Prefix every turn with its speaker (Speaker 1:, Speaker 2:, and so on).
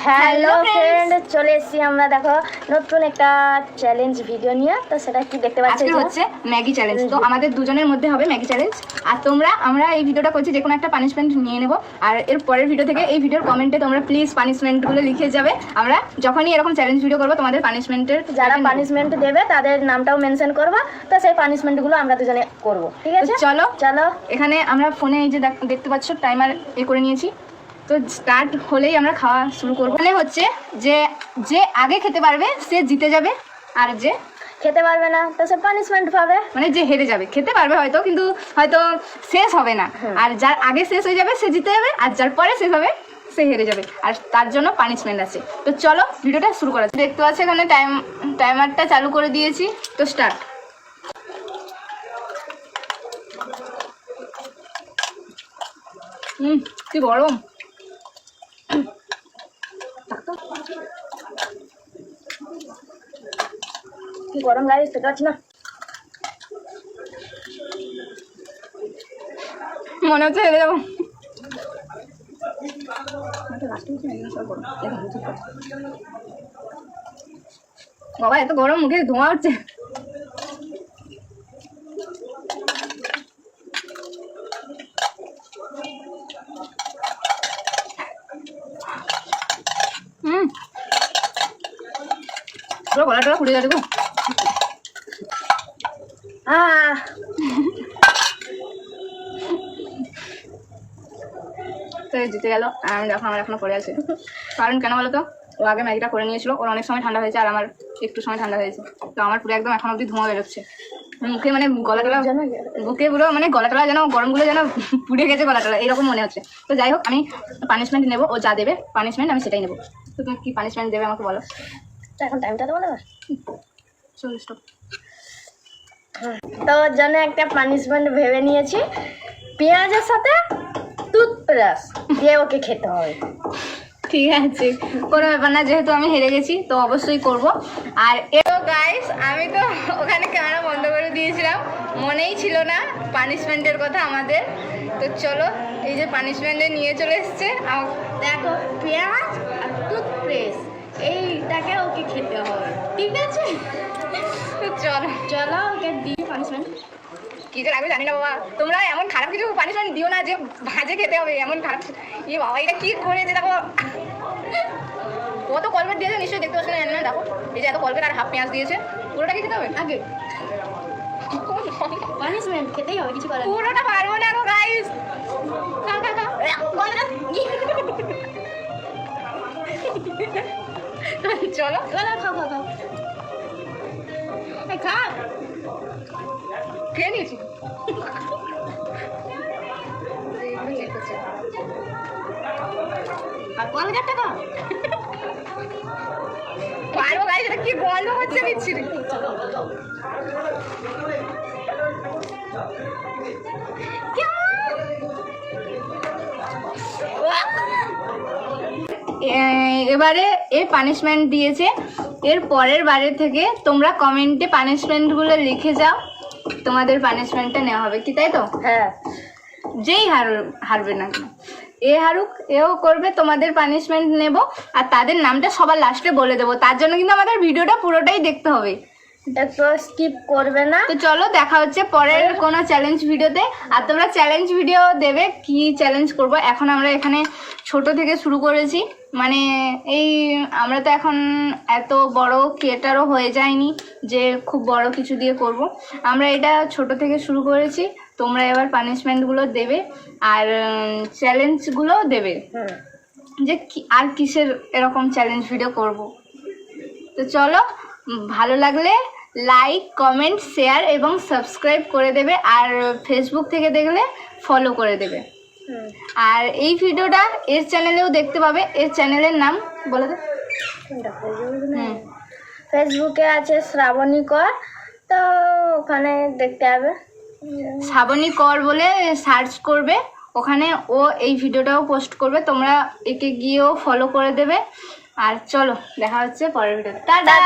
Speaker 1: Hello friend, চলে এসেছি আমরা দেখো নতুন একটা চ্যালেঞ্জ ভিডিও নিয়ে। তো সেটা কি দেখতে পাচ্ছি
Speaker 2: হচ্ছে ম্যাগি চ্যালেঞ্জ। তো আমাদের দুজনের মধ্যে হবে ম্যাগি চ্যালেঞ্জ। আর আমরা এই ভিডিওটা করছি, যে কোনো একটা পানিশমেন্ট নিয়ে নেবো। আর এর পরের ভিডিও থেকে এই ভিডিওর কমেন্টে তোমরা প্লিজ পানিশমেন্টগুলো লিখে যাবে। আমরা যখনই এরকম চ্যালেঞ্জ ভিডিও করবো, তোমাদের পানিশমেন্টের
Speaker 1: যারা পানিশমেন্ট দেবে তাদের নামটাও মেনশন করবা। তো সেই পানিশমেন্টগুলো আমরা দুজনে করবো, ঠিক আছে?
Speaker 2: চলো
Speaker 1: চলো।
Speaker 2: এখানে আমরা ফোনে এই যে দেখতে পাচ্ছ টাইমার করে নিয়েছি। তো স্টার্ট হলেই আমরা খাওয়া শুরু করবো। মানে হচ্ছে যে আগে খেতে পারবে সে জিতে যাবে, আর যে
Speaker 1: খেতে পারবে না তো সে পানিশমেন্ট পাবে।
Speaker 2: মানে যে হেরে যাবে, খেতে পারবে হয়তো, কিন্তু হয়তো শেষ হবে না। আর যার আগে শেষ হয়ে যাবে সে জিতে যাবে, আর যার পরে শেষ হবে সে হেরে যাবে, আর তার জন্য পানিশমেন্ট আছে। তো চলো ভিডিওটা শুরু করা যাক। দেখতে পাচ্ছি এখানে টাইমারটা চালু করে দিয়েছি। তো স্টার্ট। কি গরম!
Speaker 1: কি গরম গাইস, খেতে পাচ্ছি না।
Speaker 2: মনে হচ্ছে হেরে যাবো। বাবা এত গরম, মুখে ধোঁয়া উঠছে। পুরো গলাটা ফুটে যাবে। তো জিতে গেল। আমি দেখো আমার এখনো পড়ে আছে। কারণ কেন বলো তো, ও আগে ম্যাগিটা করে নিয়েছিল, ওর অনেক সময় ঠান্ডা হয়েছে, আর আমার একটু সময় ঠান্ডা হয়েছে। তো আমার পুরো একদম এখন অব্দি ধোঁয়া বেরোচ্ছে মুখে, মানে গলাটলা, বুকে পুরো মানে গলাটলা যেন গরমগুলো যেন পুড়ে গেছে গলাটলা, এইরকম মনে হচ্ছে। তো যাই হোক, আমি পানিশমেন্ট নেবো। ও যা দেবে পানিশমেন্ট আমি সেটাই নেবো। তো তুমি কি পানিশমেন্ট দেবে আমাকে বলো।
Speaker 1: এখন টাইমটা দেবো না।
Speaker 2: চল স্টপ।
Speaker 1: তো ওর জন্য একটা পানিশমেন্ট ভেবে নিয়েছি। পেঁয়াজের সাথে টুথব্রাশ দিয়ে ওকে খেতে হবে।
Speaker 2: ঠিক আছে, কোনো ব্যাপার না, যেহেতু আমি হেরে গেছি তো অবশ্যই করব। আর এও গাইস, আমি তো ওখানে ক্যামেরা বন্ধ করে দিয়েছিলাম, মনেই ছিল না পানিশমেন্টের কথা আমাদের। তো চলো, এই যে পানিশমেন্টে নিয়ে চলে এসছে।
Speaker 1: দেখো, পেঁয়াজ আর টুথব্রাশ এইটাকে ওকে খেতে হবে, ঠিক আছে?
Speaker 2: তো চলো
Speaker 1: চলো ওকে দিই পানিশমেন্ট।
Speaker 2: কী যে লাগবে জানি না বাবা, তোমরা এমন খারাপ কিছু পানিশমেন্ট দিও না যে ভাজে খেতে হবে, এমন খারাপ। ইয়ে বাবা, এটা কী করেছে দেখো, কত কলগেট দিয়েছে নিশ্চয়ই, দেখতে পাচ্ছ না জানি না। দেখো এই যে এত কলগেট আর হাফ পেঁয়াজ দিয়েছে, পুরোটা খেতে হবে আগে।
Speaker 1: পানিশমেন্ট খেতেই হবে, কিছু করার নেই।
Speaker 2: পুরোটা পারবো না গো গাইস। চলো
Speaker 1: খাও খাও খাও, খা।
Speaker 2: খেয়ে নিয়েছি।
Speaker 1: আর 1000 টাকা
Speaker 2: পারবো গাইস, এটা কি গন্ধ হচ্ছে বিচ্ছিরি। এবারে এর পানিশমেন্ট দিয়েছে, এর পরের বারে থেকে তোমরা কমেন্টে পানিশমেন্টগুলো লিখে যাও, তোমাদের পানিশমেন্টটা নেওয়া হবে, কি তাই তো?
Speaker 1: হ্যাঁ,
Speaker 2: যেই হারবে না কেন, এ হারুক এও করবে, তোমাদের পানিশমেন্ট নেব, আর তাদের নামটা সবার লাস্টে বলে দেবো। তার জন্য কিন্তু আমাদের ভিডিওটা পুরোটাই দেখতে হবে,
Speaker 1: একটু স্কিপ করবে না।
Speaker 2: তো চলো দেখা হচ্ছে পরের কোনো চ্যালেঞ্জ ভিডিওতে। আর তোমরা চ্যালেঞ্জ ভিডিও দেবে, কি চ্যালেঞ্জ করব। এখন আমরা এখানে ছোট থেকে শুরু করেছি, মানে এই আমরা তো এখন এত বড় ক্রিয়েটারও হয়ে যায়নি যে খুব বড় কিছু দিয়ে করব। আমরা এটা ছোট থেকে শুরু করেছি। তোমরা এবার পানিশমেন্টগুলো দেবে আর চ্যালেঞ্জগুলো দেবে, যে আর কিসের এরকম চ্যালেঞ্জ ভিডিও করব। তো চলো, ভালো লাগলে লাইক, কমেন্ট, শেয়ার এবং সাবস্ক্রাইব করে দেবে, আর ফেসবুক থেকে দেখলে ফলো করে দেবে। আর এই ভিডিওটা এর চ্যানেলেও দেখতে পাবে। এর চ্যানেলের নাম বলে দে।
Speaker 1: ফেসবুকে আছে শ্রাবণী কর, তো ওখানে দেখতে হবে।
Speaker 2: শ্রাবণী কর বলে সার্চ করবে, ওখানে ও এই ভিডিওটাও পোস্ট করবে, তোমরা একে গিয়েও ফলো করে দেবে। আর চলো দেখা হচ্ছে পরের ভিডিওতে। টাটা।